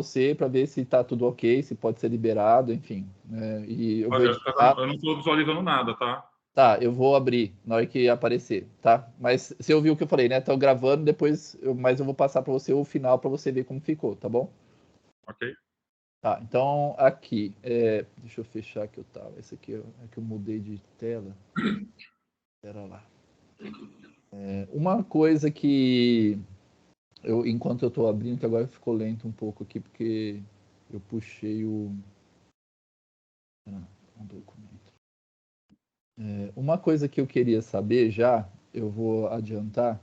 você para ver se está tudo ok, se pode ser liberado, enfim. E eu vou eu não estou visualizando nada, tá? Tá, eu vou abrir na hora que aparecer, tá? Mas você ouviu o que eu falei, né? Tô gravando, mas eu vou passar para você o final para você ver como ficou, tá bom? Ok. Tá, então aqui, deixa eu fechar que eu tava. Esse aqui é que eu mudei de tela. Pera lá. Uma coisa que enquanto eu tô abrindo, que agora ficou lento um pouco aqui, porque eu puxei um documento. Uma coisa que eu queria saber já, eu vou adiantar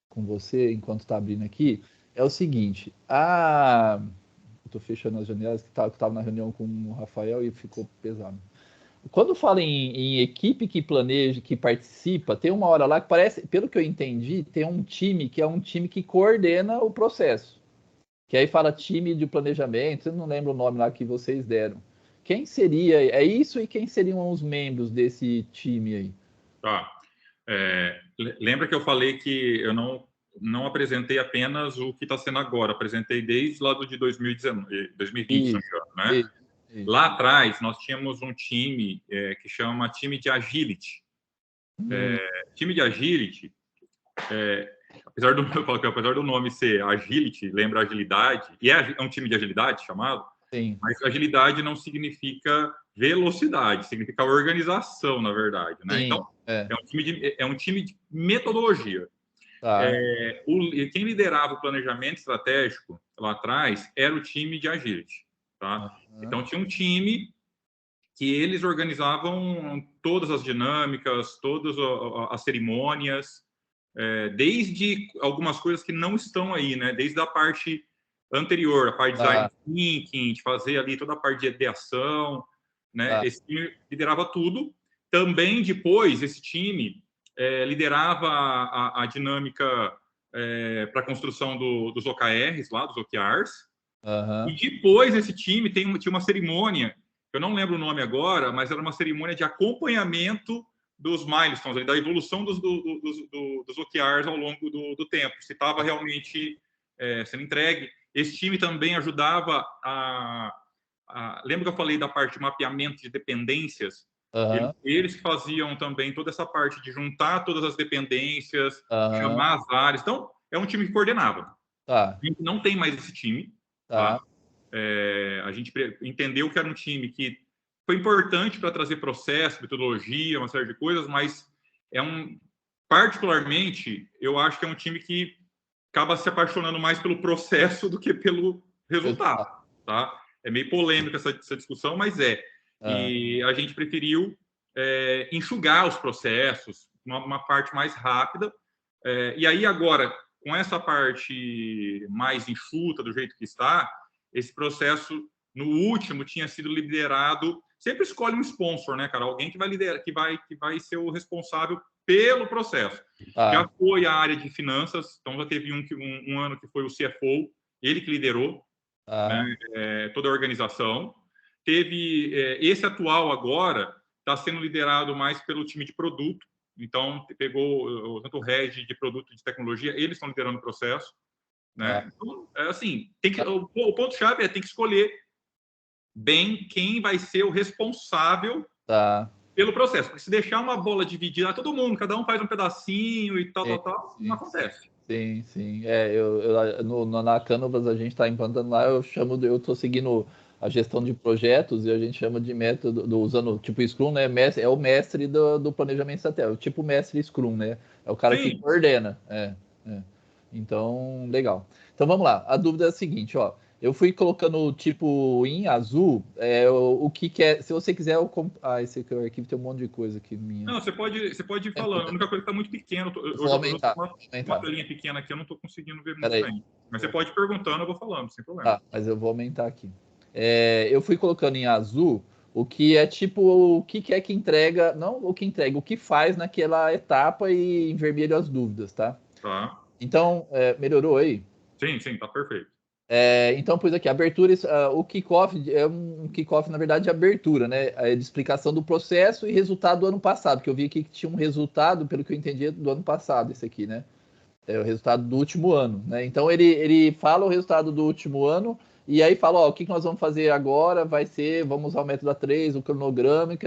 com você enquanto está abrindo aqui, é o seguinte, eu tô fechando as janelas, que tava na reunião com o Rafael e ficou pesado. Quando fala em equipe que planeja, que participa, tem uma hora lá que parece, pelo que eu entendi, tem um time que é um time que coordena o processo. Que aí fala time de planejamento, eu não lembro o nome lá que vocês deram. Quem seria, é isso, e quem seriam os membros desse time aí? Tá. Lembra que eu falei que eu não apresentei apenas o que está sendo agora, apresentei desde lá de 2019, 2020, se não me engano, né? Isso. Lá atrás, nós tínhamos um time que chama time de agility. Time de agility, apesar do nome ser agility, lembra agilidade, e é um time de agilidade chamado, Sim. mas agilidade não significa velocidade, significa organização, na verdade, né? Sim, Então, é um time de metodologia. tá. Quem liderava o planejamento estratégico lá atrás era o time de agility, tá? Então, tinha um time que eles organizavam todas as dinâmicas, todas as cerimônias, desde algumas coisas que não estão aí, né? Desde a parte anterior, a parte de design thinking, de fazer ali toda a parte de ideação, né? Esse time liderava tudo. Também depois esse time liderava a dinâmica para a construção dos OKRs lá, dos OKRs. E depois esse time tinha uma cerimônia, eu não lembro o nome agora, mas era uma cerimônia de acompanhamento dos milestones, da evolução dos OKRs ao longo do tempo, se estava realmente sendo entregue. Esse time também ajudava lembra que eu falei da parte de mapeamento de dependências? Eles que faziam também toda essa parte de juntar todas as dependências, chamar as áreas. Então, é um time que coordenava. A gente não tem mais esse time, tá? A gente entendeu que era um time que foi importante para trazer processo, metodologia, uma série de coisas, mas particularmente, eu acho que é um time que acaba se apaixonando mais pelo processo do que pelo resultado, tá? É meio polêmica essa discussão, mas E a gente preferiu enxugar os processos, uma parte mais rápida. E aí, agora, com essa parte mais enxuta, do jeito que está, esse processo, no último, tinha sido liderado. Sempre escolhe um sponsor, né, cara? Alguém que vai liderar, que vai ser o responsável pelo processo. Já foi a área de finanças, então já teve um ano que foi o CFO, ele que liderou né, toda a organização. Teve esse atual agora está sendo liderado mais pelo time de produto. Então pegou tanto o head de produto de tecnologia, eles estão liderando o processo, né? Então, assim, o ponto chave tem que escolher bem quem vai ser o responsável pelo processo. Porque se deixar uma bola dividida, todo mundo, cada um faz um pedacinho e tal, não acontece. Sim. Na Canvas a gente está implantando lá, eu estou seguindo a gestão de projetos e a gente chama de método, usando tipo Scrum, né? É o mestre do planejamento estratégico, tipo mestre Scrum, né? É o cara que coordena. Então, legal. Então vamos lá. A dúvida é a seguinte, ó. Eu fui colocando tipo em azul, o que quer. Se você quiser, esse arquivo tem um monte de coisa aqui minha. Não, você pode ir falando. A única coisa que está muito pequena. Eu vou aumentar. Uma telinha pequena aqui, eu não estou conseguindo ver muito bem. Mas você pode ir perguntando, eu vou falando, sem problema. Tá, mas eu vou aumentar aqui. Eu fui colocando em azul o que é tipo o que é que entrega, não o que entrega, o que faz naquela etapa, e em vermelho as dúvidas, tá? Tá. Então, melhorou aí? Sim, tá perfeito. Então, pois aqui, abertura, o kickoff é um kickoff, na verdade, de abertura, né? De explicação do processo e resultado do ano passado, que eu vi aqui que tinha um resultado, pelo que eu entendi, do ano passado, esse aqui, né? É o resultado do último ano, né? Então, ele fala o resultado do último ano e aí fala, ó, o que nós vamos fazer agora vai ser, vamos usar o método A3, o cronograma,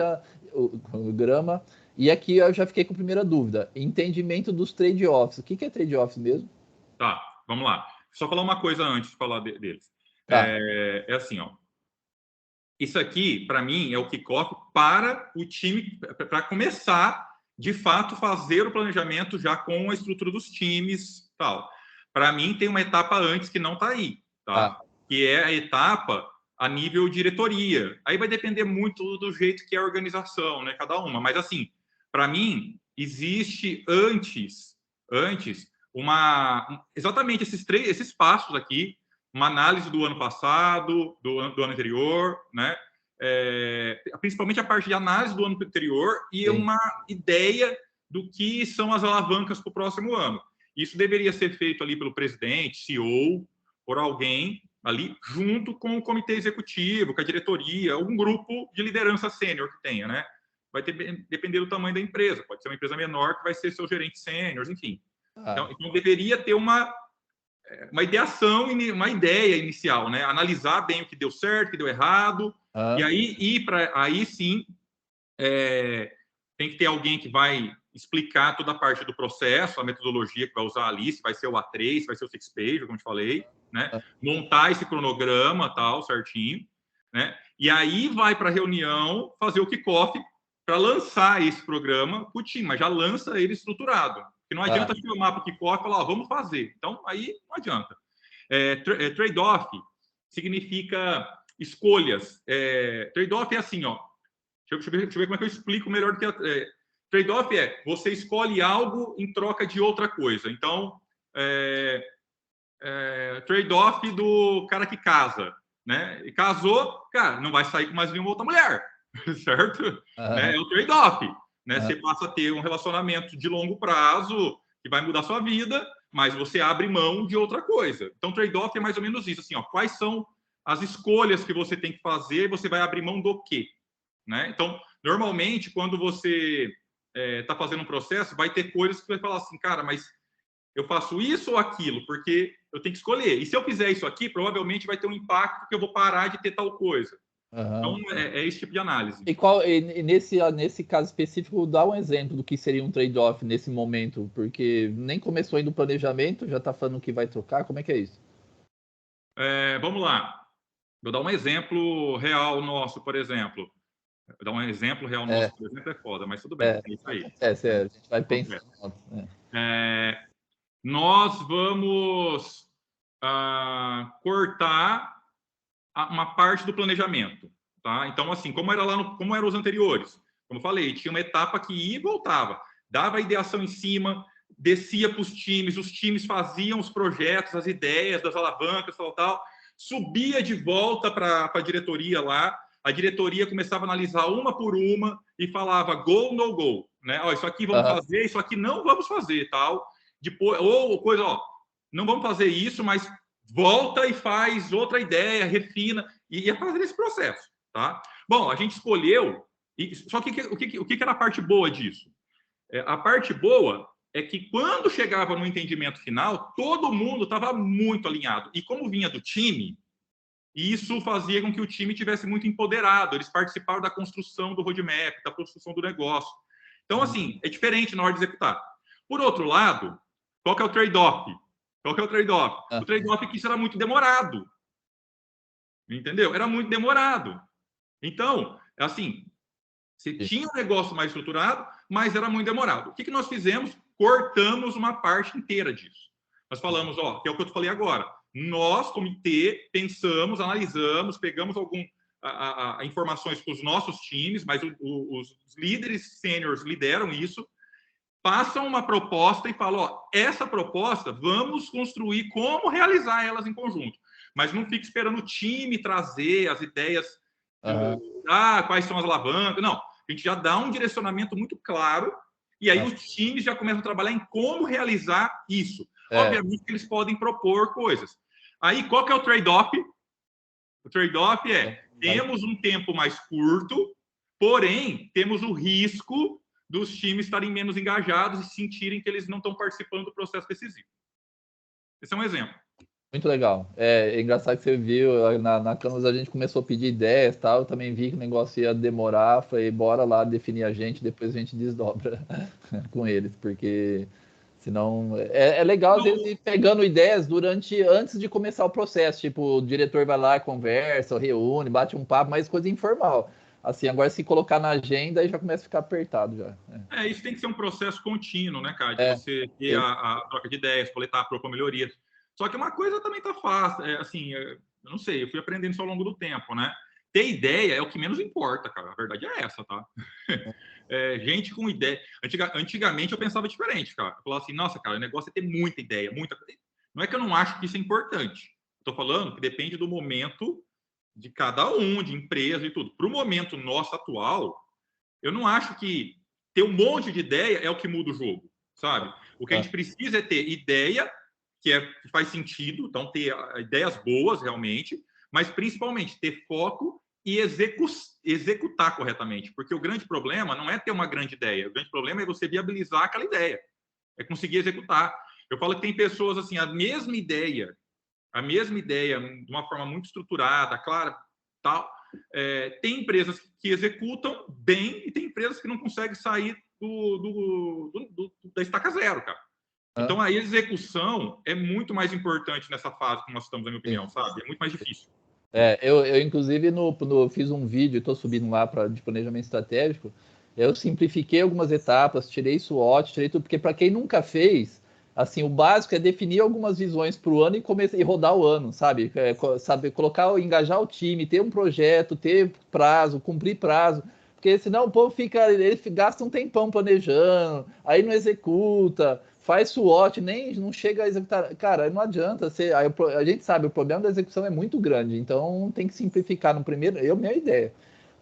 e aqui eu já fiquei com a primeira dúvida, entendimento dos trade-offs. O que é trade-offs mesmo? Tá, vamos lá. Só falar uma coisa antes de falar deles. Tá. É assim, ó. Isso aqui, para mim, é o kickoff para o time, para começar, de fato, fazer o planejamento já com a estrutura dos times, tal. Para mim, tem uma etapa antes que não está aí, tá? Que é a etapa a nível diretoria. Aí vai depender muito do jeito que é a organização, né? Cada uma. Mas, assim, para mim, existe antes exatamente esses passos aqui, uma análise do ano passado, do ano anterior, né? Principalmente a parte de análise do ano anterior e uma ideia do que são as alavancas para o próximo ano. Isso deveria ser feito ali pelo presidente, CEO, por alguém ali, junto com o comitê executivo, com a diretoria, um grupo de liderança sênior que tenha, né? Vai depender do tamanho da empresa. Pode ser uma empresa menor que vai ser seus gerentes sêniores, enfim. Então, deveria ter uma ideação, uma ideia inicial, né? Analisar bem o que deu certo, o que deu errado, e aí sim tem que ter alguém que vai explicar toda a parte do processo, a metodologia que vai usar ali, se vai ser o A3, se vai ser o Six Page, como eu te falei, né? Montar esse cronograma, tal, certinho, né? E aí vai para a reunião fazer o kickoff para lançar esse programa para o time, mas já lança ele estruturado. Porque não adianta filmar para o kickoff e falar, vamos fazer. Então, aí não adianta. Trade-off significa escolhas. Trade-off é assim, ó. Deixa eu ver como é que eu explico melhor do que trade-off você escolhe algo em troca de outra coisa. Então, trade-off do cara que casa, né? E casou, cara, não vai sair com mais nenhuma outra mulher, certo? É o trade-off, né? Você passa a ter um relacionamento de longo prazo que vai mudar sua vida, mas você abre mão de outra coisa. Então, trade-off é mais ou menos isso, assim, ó, quais são as escolhas que você tem que fazer, você vai abrir mão do quê? Né? Então, normalmente, quando você está fazendo um processo, vai ter coisas que você vai falar assim, cara, mas eu faço isso ou aquilo, porque eu tenho que escolher. E se eu fizer isso aqui, provavelmente vai ter um impacto que eu vou parar de ter tal coisa. Então, é esse tipo de análise. E nesse caso específico, dá um exemplo do que seria um trade-off nesse momento, porque nem começou ainda o planejamento, já está falando que vai trocar, como é que é isso? Vamos lá. Vou dar um exemplo real nosso, por exemplo. Vou dar um exemplo real nosso, por exemplo, é foda, mas tudo bem. É isso aí. A gente vai pensando. Nós vamos cortar uma parte do planejamento, tá? Então, assim, como eram os anteriores, como eu falei, tinha uma etapa que ia e voltava, dava a ideação em cima, descia para os times faziam os projetos, as ideias das alavancas, tal, subia de volta para a diretoria lá, a diretoria começava a analisar uma por uma e falava go, no go, né? Ó, isso aqui vamos fazer, isso aqui não vamos fazer, tal. Depois, ou coisa, ó, não vamos fazer isso, mas volta e faz outra ideia, refina, e ia fazer esse processo, tá? Bom, a gente escolheu, só que o que era a parte boa disso? A parte boa é que quando chegava no entendimento final, todo mundo estava muito alinhado. E como vinha do time, isso fazia com que o time tivesse muito empoderado, eles participaram da construção do roadmap, da construção do negócio. Então, assim, é diferente na hora de executar. Por outro lado, qual que é o trade-off? Qual que é o trade-off? O trade-off é que isso era muito demorado. Entendeu? Era muito demorado. Então, assim, você tinha um negócio mais estruturado, mas era muito demorado. O que nós fizemos? Cortamos uma parte inteira disso. Nós falamos, ó, que é o que eu te falei agora. Nós, comitê, pensamos, analisamos, pegamos informações para os nossos times, mas os líderes sêniores lideram isso, passam uma proposta e falam, ó, essa proposta, vamos construir como realizar elas em conjunto. Mas não fique esperando o time trazer as ideias, quais são as alavancas, não. A gente já dá um direcionamento muito claro e aí os times já começam a trabalhar em como realizar isso. Obviamente que eles podem propor coisas. Aí, qual que é o trade-off? O trade-off temos um tempo mais curto, porém, temos o risco dos times estarem menos engajados e sentirem que eles não estão participando do processo decisivo. Esse é um exemplo. Muito legal. É engraçado que você viu, na Canvas a gente começou a pedir ideias e tal, eu também vi que o negócio ia demorar, falei, bora lá definir a gente, depois a gente desdobra com eles, porque senão... É legal, às vezes, ir pegando ideias antes de começar o processo, tipo, o diretor vai lá, conversa, reúne, bate um papo, mas coisa informal. Assim, agora se colocar na agenda, aí já começa a ficar apertado já. Isso tem que ser um processo contínuo, né, cara? De É, você ter a troca de ideias, coletar a própria melhoria. Só que uma coisa também tá fácil, eu não sei, eu fui aprendendo isso ao longo do tempo, né? Ter ideia é o que menos importa, cara. A verdade é essa, tá? Gente com ideia. Antigamente eu pensava diferente, cara. Eu falava assim, nossa, cara, o negócio é ter muita ideia, muita. Não é que eu não acho que isso é importante. Estou falando que depende do momento de cada um, de empresa e tudo. Para o momento nosso atual, eu não acho que ter um monte de ideia é o que muda o jogo, sabe? O que a gente precisa é ter ideia que faz sentido, então ter ideias boas realmente, mas principalmente ter foco e executar corretamente, porque o grande problema não é ter uma grande ideia, o grande problema é você viabilizar aquela ideia, é conseguir executar. Eu falo que tem pessoas assim, a mesma ideia de uma forma muito estruturada, clara, tal. Tem empresas que executam bem e tem empresas que não conseguem sair da estaca zero, cara. Então, a execução é muito mais importante nessa fase que nós estamos, na minha opinião, sabe? É muito mais difícil. Eu inclusive, fiz um vídeo, estou subindo lá de planejamento estratégico, eu simplifiquei algumas etapas, tirei SWOT, tirei tudo, porque para quem nunca fez, assim, o básico é definir algumas visões para o ano e rodar o ano, sabe? Saber engajar o time, ter um projeto, ter prazo, cumprir prazo, porque senão o povo ele gasta um tempão planejando, aí não executa, faz SWOT, nem não chega a executar. Cara, não adianta. A gente sabe, o problema da execução é muito grande, então tem que simplificar no primeiro. Minha ideia.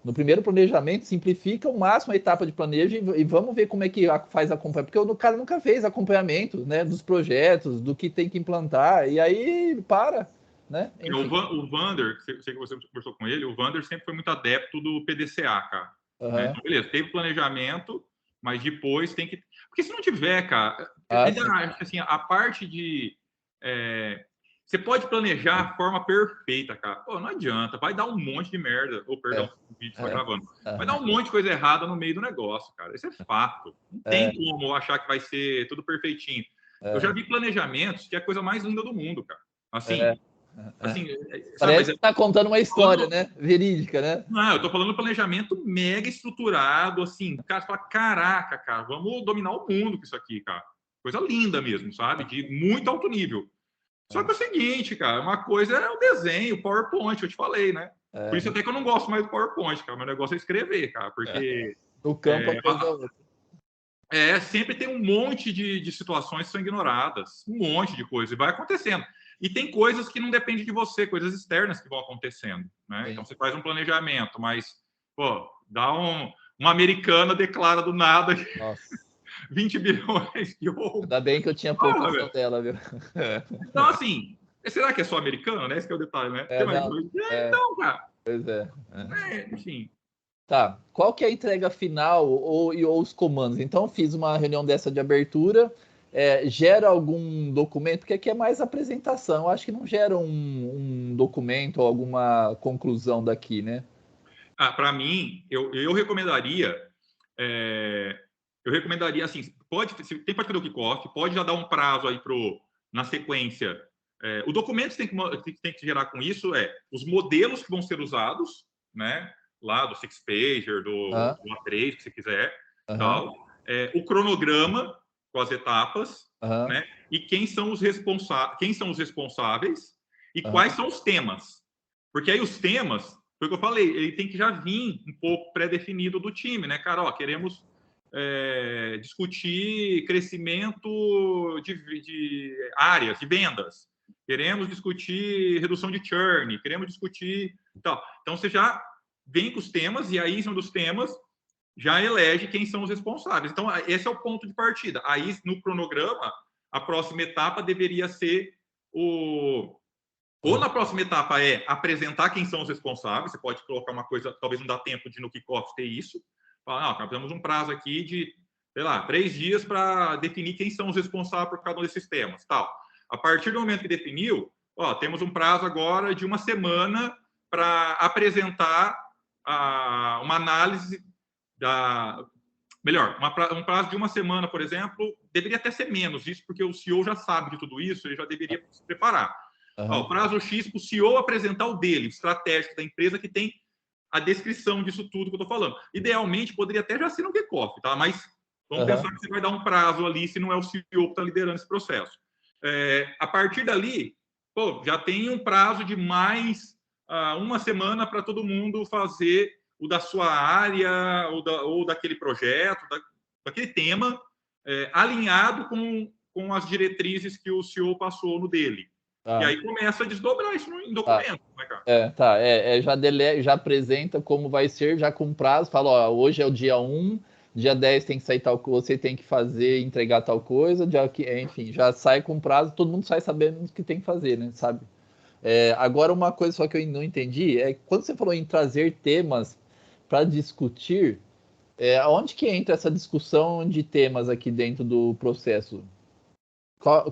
No primeiro planejamento, simplifica o máximo a etapa de planejo e vamos ver como é que faz acompanhamento. Porque o cara nunca fez acompanhamento, né, dos projetos, do que tem que implantar, e aí para, né? O Vander, sei que você conversou com ele, o Vander sempre foi muito adepto do PDCA, cara. Né? Então, beleza, teve planejamento, mas depois tem que... Porque se não tiver, cara, ainda acho que assim, a parte de... Você pode planejar a forma perfeita, cara. Pô, não adianta, vai dar um monte de merda. Perdão, o vídeo está gravando. Vai dar um monte de coisa errada no meio do negócio, cara. Isso é fato. Não tem como achar que vai ser tudo perfeitinho. Eu já vi planejamentos que é a coisa mais linda do mundo, cara. Assim, parece que tá contando uma história, né? Verídica, né? Não, eu tô falando planejamento mega estruturado, assim, o cara fala, caraca, cara, vamos dominar o mundo com isso aqui, cara. Coisa linda mesmo, sabe? De muito alto nível. Só que é o seguinte, cara, uma coisa é o desenho, o PowerPoint, eu te falei, né? Por isso até que eu não gosto mais do PowerPoint, cara. Meu negócio é escrever, cara, porque... No campo a coisa é outra. Sempre tem um monte de situações que são ignoradas, um monte de coisa, e vai acontecendo. E tem coisas que não dependem de você, coisas externas que vão acontecendo, né? Então você faz um planejamento, mas, pô, uma americana declara do nada 20 bilhões de roubo. Ainda bem que eu tinha pouco dela, viu? Então, assim, será que é só americano, né? Esse que é o detalhe, né? Então, cara. Pois enfim. Tá. Qual que é a entrega final ou os comandos? Então, fiz uma reunião dessa de abertura. Gera algum documento? Porque aqui é mais apresentação. Eu acho que não gera um documento ou alguma conclusão daqui, né? Para mim, eu recomendaria. Eu recomendaria assim, se pode fazer o kickoff, pode já dar um prazo aí na sequência. O documento que tem que gerar com isso os modelos que vão ser usados, né? Lá do Six Pager, do A3, que você quiser, tal. O cronograma com as etapas, né? E quem são os responsáveis e quais são os temas. Porque aí os temas, foi o que eu falei, ele tem que já vir um pouco pré-definido do time, né, cara? Ó, queremos discutir crescimento de áreas, de vendas. Queremos discutir redução de churn, queremos discutir tal. Então, você já vem com os temas e aí, em cima dos temas, já elege quem são os responsáveis. Então, esse é o ponto de partida. Aí, no cronograma, a próxima etapa deveria ser ou na próxima etapa apresentar quem são os responsáveis. Você pode colocar uma coisa, talvez não dá tempo de no kickoff ter isso. Falar, nós temos um prazo aqui de, sei lá, 3 dias para definir quem são os responsáveis por cada um desses temas, tal. A partir do momento que definiu, ó, temos um prazo agora de uma semana para apresentar uma análise melhor, um prazo de uma semana, por exemplo, deveria até ser menos isso, porque o CEO já sabe de tudo isso, ele já deveria se preparar. Ó, o prazo X para o CEO apresentar o dele, o estratégico da empresa, que tem a descrição disso tudo que eu estou falando. Idealmente, poderia até já ser no kickoff, tá? Mas vamos pensar que você vai dar um prazo ali, se não é o CEO que está liderando esse processo. A partir dali, pô, já tem um prazo de mais uma semana para todo mundo fazer o da sua área ou daquele projeto, daquele tema, alinhado com as diretrizes que o CEO passou no dele. E aí começa a desdobrar isso em documento. Né, cara? Já apresenta como vai ser, já com prazo, fala, ó, hoje é o dia 1, dia 10 tem que sair tal coisa, você tem que fazer, entregar tal coisa, enfim, já sai com prazo, todo mundo sai sabendo o que tem que fazer, né, sabe? Agora, uma coisa só que eu não entendi é quando você falou em trazer temas para discutir, onde que entra essa discussão de temas aqui dentro do processo?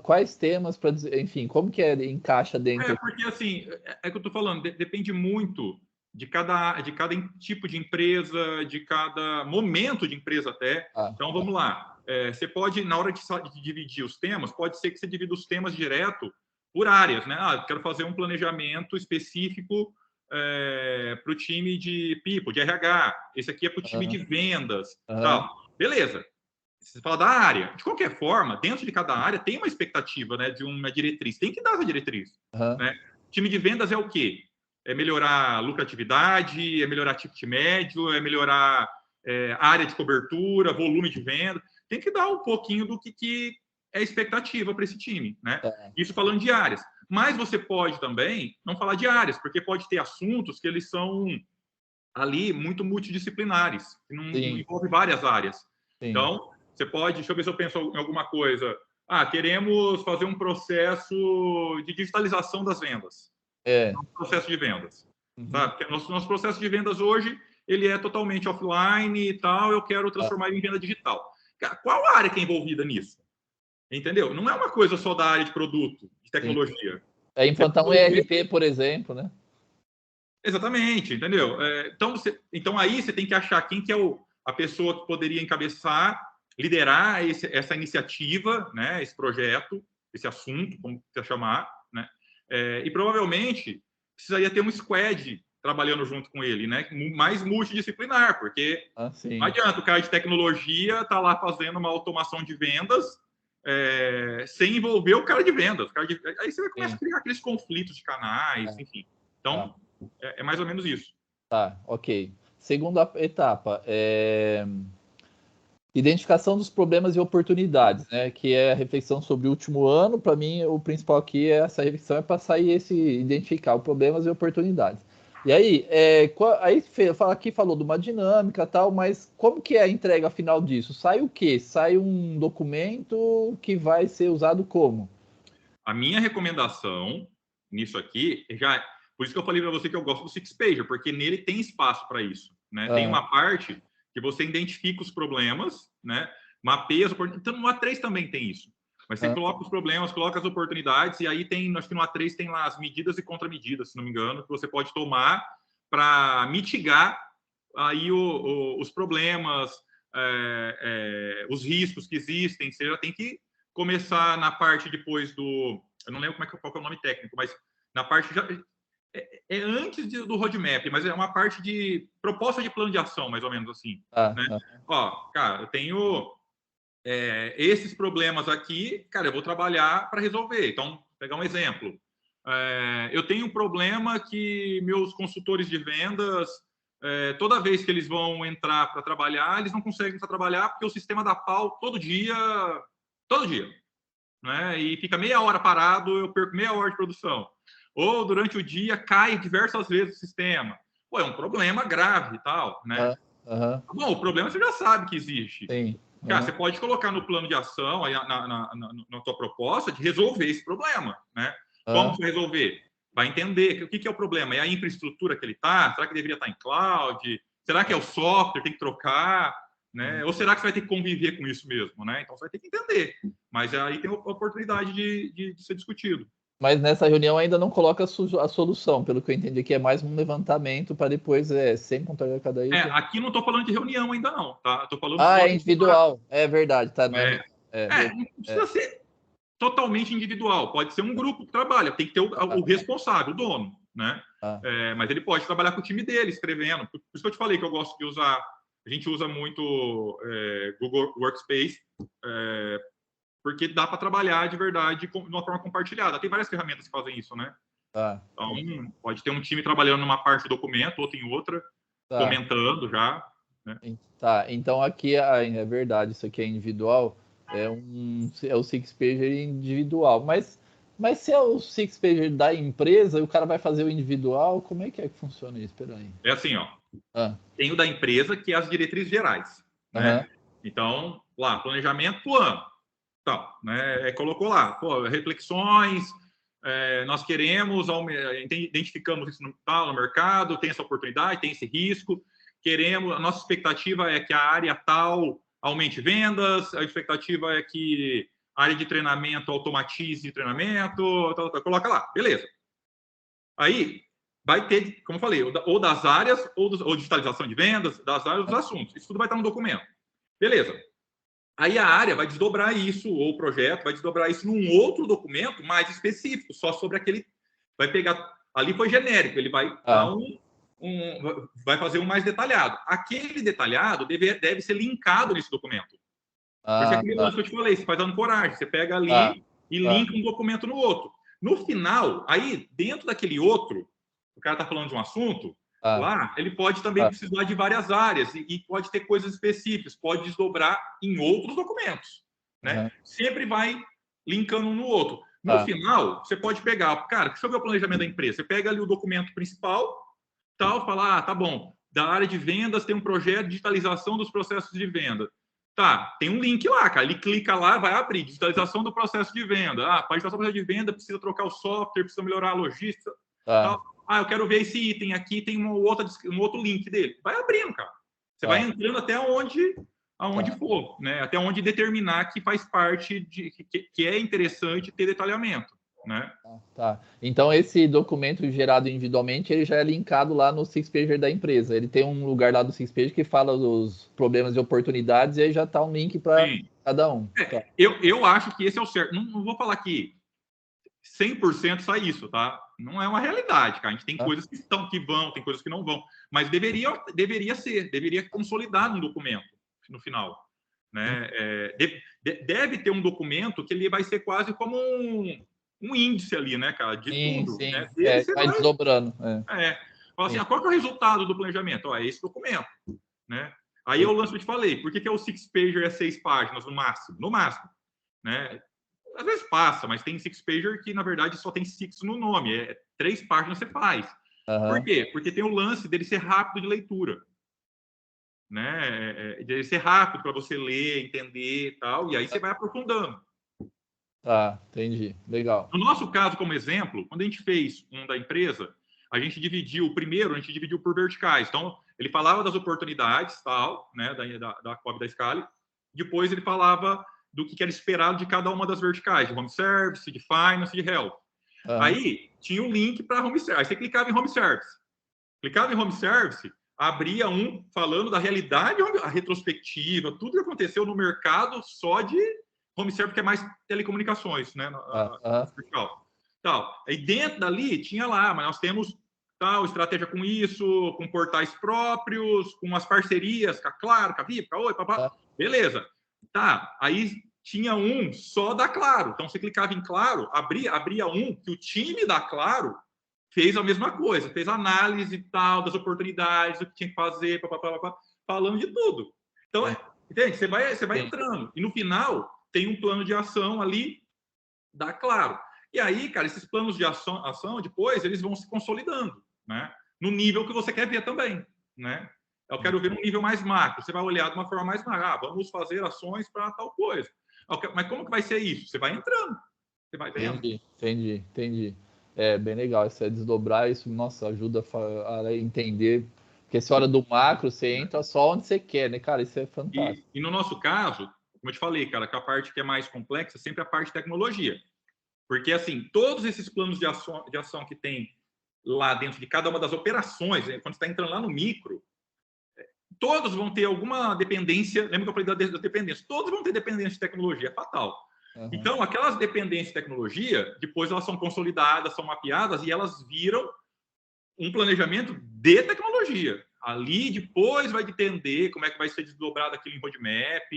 Quais temas para, enfim, como que encaixa dentro? Porque assim, que eu estou falando, depende muito de cada tipo de empresa, de cada momento de empresa até. Então, vamos lá. Você pode, na hora de dividir os temas, pode ser que você divida os temas direto por áreas, né? Quero fazer um planejamento específico para o time de people, de RH. Esse aqui é para o time de vendas. Tal. Beleza. Você fala da área. De qualquer forma, dentro de cada área tem uma expectativa, né, de uma diretriz. Tem que dar essa diretriz. Né? Time de vendas é o quê? É melhorar a lucratividade, é melhorar ticket médio, é melhorar área de cobertura, volume de venda. Tem que dar um pouquinho do que é expectativa para esse time. Né? Isso falando de áreas. Mas você pode também não falar de áreas, porque pode ter assuntos que eles são ali muito multidisciplinares, que não envolve várias áreas. Sim. Então, você pode, deixa eu ver se eu penso em alguma coisa. Queremos fazer um processo de digitalização das vendas. Um processo de vendas. Sabe? Porque nosso processo de vendas hoje, ele é totalmente offline e tal, eu quero transformar ele em venda digital. Qual área que é envolvida nisso? Entendeu? Não é uma coisa só da área de produto, de tecnologia. Implantar um ERP, por exemplo, né? Exatamente, entendeu? Então aí você tem que achar quem que é a pessoa que poderia encabeçar, liderar essa iniciativa, né, esse projeto, esse assunto, como você chamar, né? E provavelmente precisaria ter um squad trabalhando junto com ele, né? Mais multidisciplinar, porque não adianta o cara de tecnologia estar lá fazendo uma automação de vendas sem envolver o cara de vendas. Aí você vai começar a criar aqueles conflitos de canais, enfim. Então, é mais ou menos isso. Tá, ok. Segunda etapa, identificação dos problemas e oportunidades, né? Que é a reflexão sobre o último ano. Para mim, o principal aqui essa reflexão para sair identificar os problemas e oportunidades. E aí, falou de uma dinâmica tal, mas como que é a entrega final disso? Sai o quê? Sai um documento que vai ser usado como? A minha recomendação nisso aqui por isso que eu falei para você que eu gosto do Six Pager, porque nele tem espaço para isso, né? Tem uma parte que você identifica os problemas, né? Mapeia as oportunidades. Então, no A3 também tem isso. Mas você coloca os problemas, coloca as oportunidades, e aí acho que no A3 tem lá as medidas e contramedidas, se não me engano, que você pode tomar para mitigar aí os problemas, os riscos que existem. Você já tem que começar na parte depois eu não lembro qual é o nome técnico, mas na parte antes do roadmap, mas é uma parte de proposta de plano de ação, mais ou menos assim. Né? Cara, eu tenho esses problemas aqui, cara, eu vou trabalhar para resolver. Então, vou pegar um exemplo. Eu tenho um problema que meus consultores de vendas, toda vez que eles vão entrar para trabalhar, eles não conseguem trabalhar porque o sistema dá pau todo dia, né? E fica meia hora parado, eu perco meia hora de produção. Ou durante o dia cai diversas vezes o sistema. Pô, é um problema grave e tal, né? Bom, o problema você já sabe que existe. Sim. Cara, você pode colocar no plano de ação, aí na tua proposta, de resolver esse problema, né? Como você vai resolver? Vai entender o que é o problema. É a infraestrutura que ele está? Será que deveria estar em cloud? Será que é o software, tem que trocar? Né? Ou será que você vai ter que conviver com isso mesmo? Né? Então, você vai ter que entender. Mas aí tem a oportunidade de ser discutido. Mas nessa reunião ainda não coloca a solução, pelo que eu entendi, que é mais um levantamento para depois, sem contar cada item. Aqui não estou falando de reunião ainda não, tá? Estou falando Ah, só é de... individual. É verdade, tá? Não É, não precisa ser totalmente individual. Pode ser um grupo que trabalha, tem que ter o responsável, o dono, né? Mas ele pode trabalhar com o time dele, escrevendo. Por isso que eu te falei que eu gosto de usar... A gente usa muito Google Workspace, porque dá para trabalhar de verdade de uma forma compartilhada. Tem várias ferramentas que fazem isso, né? Então, pode ter um time trabalhando numa parte do documento, outro em outra, comentando já. Né? Tá, então aqui é verdade, isso aqui é individual, é o Six Pager individual, mas se é o Six Pager da empresa e o cara vai fazer o individual, como é que funciona isso? Espera aí. É assim, ó. Tem o da empresa, que é as diretrizes gerais, né? Então, lá, planejamento pro ano, tal, né? Colocou lá, reflexões, nós queremos, identificamos isso no mercado, tem essa oportunidade, tem esse risco, queremos, a nossa expectativa é que a área tal aumente vendas, a expectativa é que a área de treinamento automatize treinamento, tal, coloca lá, beleza. Aí, vai ter, como eu falei, ou das áreas, ou digitalização de vendas, das áreas dos assuntos. Isso tudo vai estar no documento. Beleza. Aí a área vai desdobrar isso, ou o projeto vai desdobrar isso num outro documento mais específico, só sobre aquele... Vai pegar... Ali foi genérico, ele vai dar vai fazer um mais detalhado. Aquele detalhado deve ser linkado nesse documento. Por isso é aquele lance que eu te falei, você faz a ancoragem, você pega ali e linka um documento no outro. No final, aí, dentro daquele outro, o cara está falando de um assunto, lá, ele pode também precisar de várias áreas e pode ter coisas específicas, pode desdobrar em outros documentos, né? Sempre vai linkando um no outro. No final, você pode pegar, cara, deixa eu ver o planejamento da empresa. Você pega ali o documento principal, tal, fala, tá bom, da área de vendas tem um projeto de digitalização dos processos de venda. Tá, tem um link lá, cara. Ele clica lá, vai abrir digitalização do processo de venda. Para digitalização do processo de venda, precisa trocar o software, precisa melhorar a logística. Tal. Eu quero ver esse item aqui, tem um outro link dele. Vai abrindo, cara. Você vai entrando até onde for, né? Até onde determinar que faz parte que é interessante ter detalhamento. Né? Então esse documento gerado individualmente ele já é linkado lá no Six Pager da empresa. Ele tem um lugar lá do Six Pager que fala dos problemas e oportunidades e aí já está um link para cada um. Eu acho que esse é o certo. Não vou falar que 100% sai isso, tá? Não é uma realidade, cara. A gente tem coisas que vão, tem coisas que não vão, mas deveria consolidar num documento no final, né? Deve ter um documento que ele vai ser quase como um índice ali, né, cara, de tudo. Sim. Né? Vai desdobrando. Fala assim, qual que é o resultado do planejamento? É esse documento, né? Aí eu lanço, eu te falei, por que o Six Pager é 6 páginas no máximo? No máximo, né? Às vezes passa, mas tem Six Pager que, na verdade, só tem Six no nome. 3 páginas você faz. Por quê? Porque tem o lance dele ser rápido de leitura. Né? Dele ser rápido para você ler, entender e tal, e aí você vai aprofundando. Entendi. Legal. No nosso caso, como exemplo, quando a gente fez um da empresa, a gente dividiu por verticais. Então, ele falava das oportunidades, tal, né, da COB da Scali. Depois ele falava do que era esperado de cada uma das verticais, de home service, de finance, de health. Aí tinha um link para home service. Aí você clicava em home service. Clicava em home service, abria um falando da realidade, a retrospectiva, tudo que aconteceu no mercado só de home service, que é mais telecomunicações, né? Tal. Aí dentro dali tinha lá, mas nós temos tal estratégia com isso, com portais próprios, com as parcerias com a Claro, com a VIP, com a Oi, papá. Beleza. Aí tinha um só da Claro. Então você clicava em Claro, abria um que o time da Claro fez a mesma coisa, fez análise e tal das oportunidades, do que tinha que fazer, falando de tudo. Então, entende? Você vai entrando. E no final tem um plano de ação ali da Claro. E aí, cara, esses planos de ação depois eles vão se consolidando, né? No nível que você quer ver também, né? Eu quero ver um nível mais macro. Você vai olhar de uma forma mais macro. Vamos fazer ações para tal coisa. Mas como que vai ser isso? Você vai entrando. Você vai vendo. Entendi. É bem legal. Isso é desdobrar, isso, nossa, ajuda a entender. Porque se hora do macro, você entra só onde você quer, né, cara? Isso é fantástico. E no nosso caso, como eu te falei, cara, que a parte que é mais complexa é sempre a parte de tecnologia. Porque, assim, todos esses planos de ação que tem lá dentro de cada uma das operações, quando você está entrando lá no micro, todos vão ter alguma dependência. Lembra que eu falei da dependência? Todos vão ter dependência de tecnologia, é fatal. Uhum. Então, aquelas dependências de tecnologia, depois elas são consolidadas, são mapeadas e elas viram um planejamento de tecnologia. Ali, depois, vai depender como é que vai ser desdobrado aquilo em roadmap,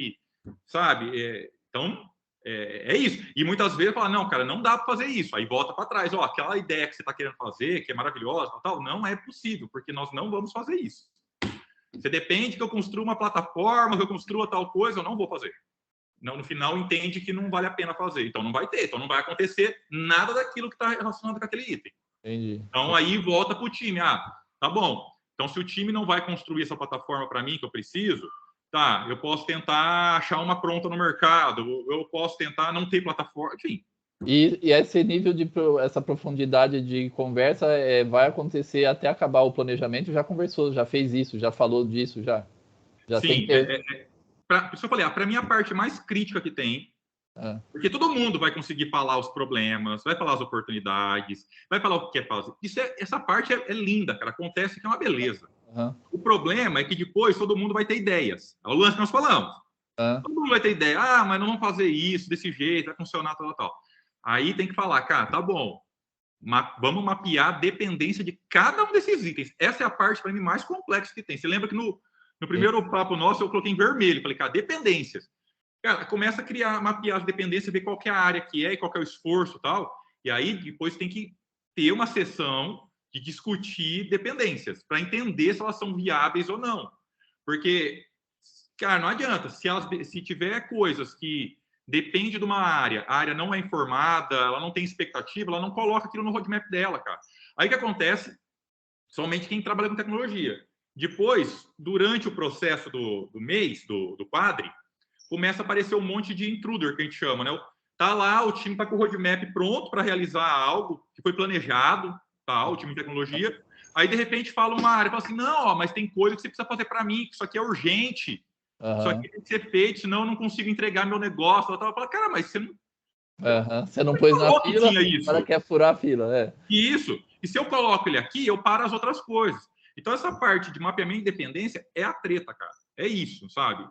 sabe? Então, é isso. E muitas vezes fala, não, cara, não dá para fazer isso. Aí volta para trás. Ó, aquela ideia que você está querendo fazer, que é maravilhosa, tal, não é possível, porque nós não vamos fazer isso. Você depende que eu construa uma plataforma, que eu construa tal coisa, eu não vou fazer. Não, no final, entende que não vale a pena fazer. Então, não vai ter. Então, não vai acontecer nada daquilo que está relacionado com aquele item. Entendi. Então, aí volta para o time. Ah, tá bom. Então, se o time não vai construir essa plataforma para mim, que eu preciso, tá, eu posso tentar achar uma pronta no mercado, eu posso tentar não ter plataforma, enfim. E esse nível essa profundidade de conversa vai acontecer até acabar o planejamento? Já conversou, já fez isso, já falou disso, já Sim, por isso eu falei, para mim a parte mais crítica que tem, porque todo mundo vai conseguir falar os problemas, vai falar as oportunidades, vai falar o que quer fazer. Essa parte é linda, cara, acontece que é uma beleza. Uhum. O problema é que depois todo mundo vai ter ideias. É o lance que nós falamos. Todo mundo vai ter ideia, mas não vamos fazer isso desse jeito, vai funcionar tal. Aí tem que falar, cara, tá bom, vamos mapear a dependência de cada um desses itens. Essa é a parte, para mim, mais complexa que tem. Você lembra que no primeiro papo nosso eu coloquei em vermelho, falei, cara, dependências. Cara, começa a mapear as dependências, ver qual que é a área que é e qual que é o esforço e tal. E aí depois tem que ter uma sessão de discutir dependências, para entender se elas são viáveis ou não. Porque, cara, não adianta. Se tiver coisas que depende de uma área, a área não é informada, ela não tem expectativa, ela não coloca aquilo no roadmap dela, cara. Aí o que acontece? Somente quem trabalha com tecnologia. Depois, durante o processo do mês, do quadri, começa a aparecer um monte de intruder, que a gente chama, né? Tá lá, o time tá com o roadmap pronto para realizar algo que foi planejado, tá? O time de tecnologia. Aí, de repente, fala uma área, fala assim, não, mas tem coisa que você precisa fazer para mim, que isso aqui é urgente. Isso aqui tem que ser feito, senão eu não consigo entregar meu negócio. Eu falo, cara, mas você não... Você não pôs na fila, o cara quer furar a fila. Isso. E se eu coloco ele aqui, eu paro as outras coisas. Então, essa parte de mapeamento de dependência é a treta, cara. É isso, sabe?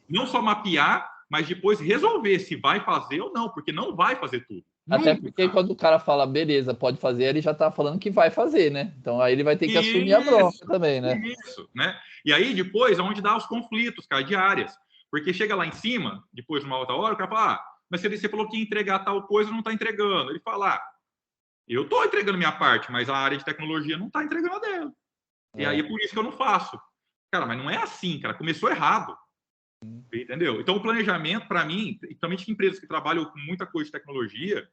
Não só mapear, mas depois resolver se vai fazer ou não, porque não vai fazer tudo. Até porque quando o cara fala, beleza, pode fazer, ele já tá falando que vai fazer, né? Então aí ele vai ter que assumir a bronca também, né? Isso, né? E aí depois é onde dá os conflitos, cara, de áreas. Porque chega lá em cima, depois de uma outra hora, o cara fala, mas você falou que ia entregar tal coisa, não tá entregando. Ele fala, eu tô entregando minha parte, mas a área de tecnologia não tá entregando a dela. E aí é por isso que eu não faço. Cara, mas não é assim, cara. Começou errado. Entendeu? Então, o planejamento, para mim, principalmente em empresas que trabalham com muita coisa de tecnologia,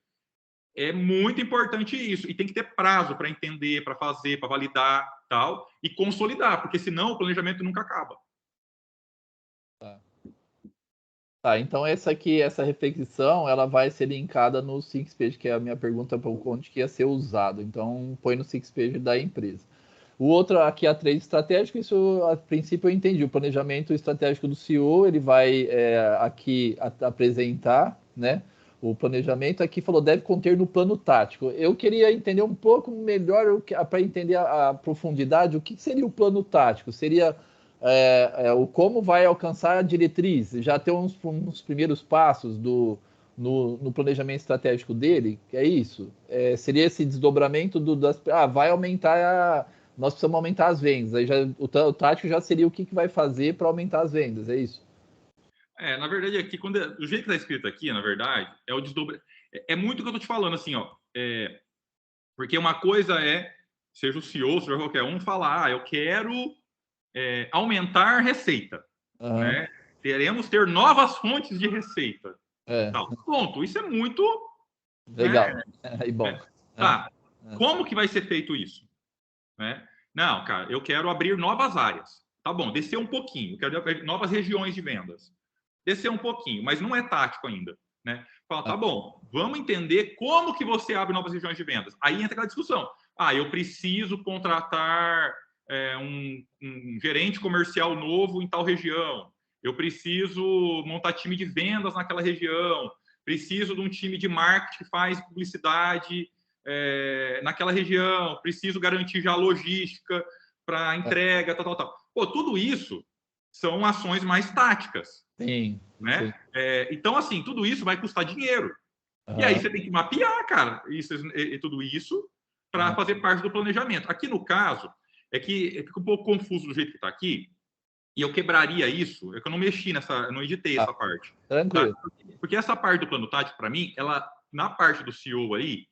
é muito importante isso. E tem que ter prazo para entender, para fazer, para validar, tal, e consolidar, porque senão o planejamento nunca acaba. Tá, então essa reflexão, ela vai ser linkada no Six Page, que é a minha pergunta para onde que ia ser usado. Então, põe no Six Page da empresa. O outro aqui, a trade estratégico, isso a princípio eu entendi. O planejamento estratégico do CEO, ele vai aqui apresentar, né? O planejamento aqui falou, deve conter no plano tático. Eu queria entender um pouco melhor, para entender a profundidade, o que seria o plano tático? Seria o como vai alcançar a diretriz? Já ter uns primeiros passos no planejamento estratégico dele? É isso? Seria esse desdobramento vai aumentar nós precisamos aumentar as vendas. Aí o tático já seria o que vai fazer para aumentar as vendas, é isso? Na verdade, aqui, do jeito que está escrito aqui, na verdade, é o desdobramento. É muito o que eu estou te falando, assim, ó. Porque uma coisa seja o CEO, seja qualquer um, falar, eu quero aumentar receita. Né? Queremos ter novas fontes de receita. Ponto. Isso é muito... Legal. E bom. Tá. Como que vai ser feito isso? Né? Não, cara, eu quero abrir novas áreas. Tá bom, descer um pouquinho. Eu quero abrir novas regiões de vendas. Descer um pouquinho, mas não é tático ainda. Né? Fala, tá bom, vamos entender como que você abre novas regiões de vendas. Aí entra aquela discussão. Eu preciso contratar um gerente comercial novo em tal região. Eu preciso montar time de vendas naquela região. preciso de um time de marketing que faz publicidade naquela região, preciso garantir já a logística para entrega, tal. Pô, tudo isso são ações mais táticas. Sim. Né? Então, assim, tudo isso vai custar dinheiro. Uhum. E aí você tem que mapear, cara, tudo isso para fazer parte do planejamento. Aqui no caso, fica um pouco confuso do jeito que está aqui, e eu quebraria isso, é que eu não mexi eu não editei essa parte. Tranquilo. Tá? Porque essa parte do plano tático, para mim, ela, na parte do CEO aí,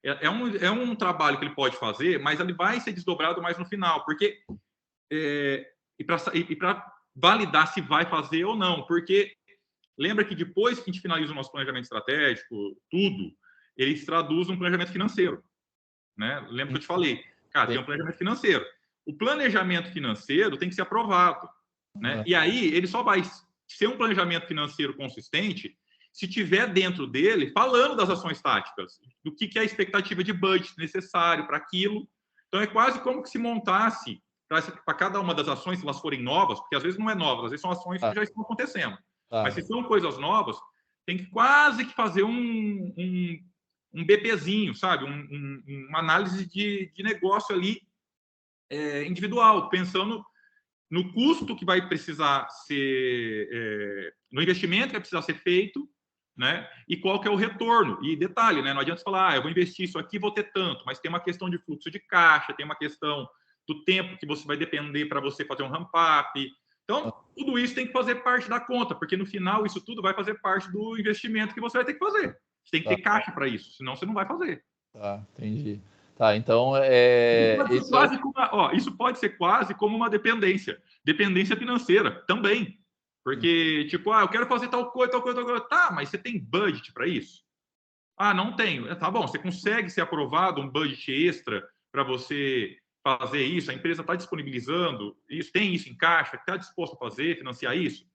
é um trabalho que ele pode fazer, mas ele vai ser desdobrado mais no final, porque e para validar se vai fazer ou não, porque lembra que depois que a gente finaliza o nosso planejamento estratégico, tudo, eles traduzem um planejamento financeiro, né? Lembra que eu te falei? Cara, tem um planejamento financeiro. O planejamento financeiro tem que ser aprovado, né? E aí, ele só vai ser um planejamento financeiro consistente se tiver dentro dele falando das ações táticas, do que é a expectativa de budget necessário para aquilo. Então, é quase como que se montasse para cada uma das ações, se elas forem novas, porque às vezes não é novas, às vezes são ações que já estão acontecendo. Mas se são coisas novas, tem que quase que fazer um BPzinho, sabe? Uma análise de negócio ali individual, pensando no custo que vai precisar ser, no investimento que vai precisar ser feito, né? E qual que é o retorno. E detalhe, né? Não adianta falar, eu vou investir isso aqui, vou ter tanto, mas tem uma questão de fluxo de caixa, tem uma questão do tempo que você vai depender para você fazer um ramp-up. Então, tudo isso tem que fazer parte da conta, porque no final isso tudo vai fazer parte do investimento que você vai ter que fazer. Você tem que ter caixa para isso, senão você não vai fazer. Tá, entendi. Tá, então isso pode ser quase como uma dependência financeira também. Porque, tipo, eu quero fazer tal coisa. Tá, mas você tem budget para isso? Ah, não tenho. Tá bom, você consegue ser aprovado um budget extra para você fazer isso? A empresa está disponibilizando isso, tem isso em caixa, está disposto a fazer, financiar isso?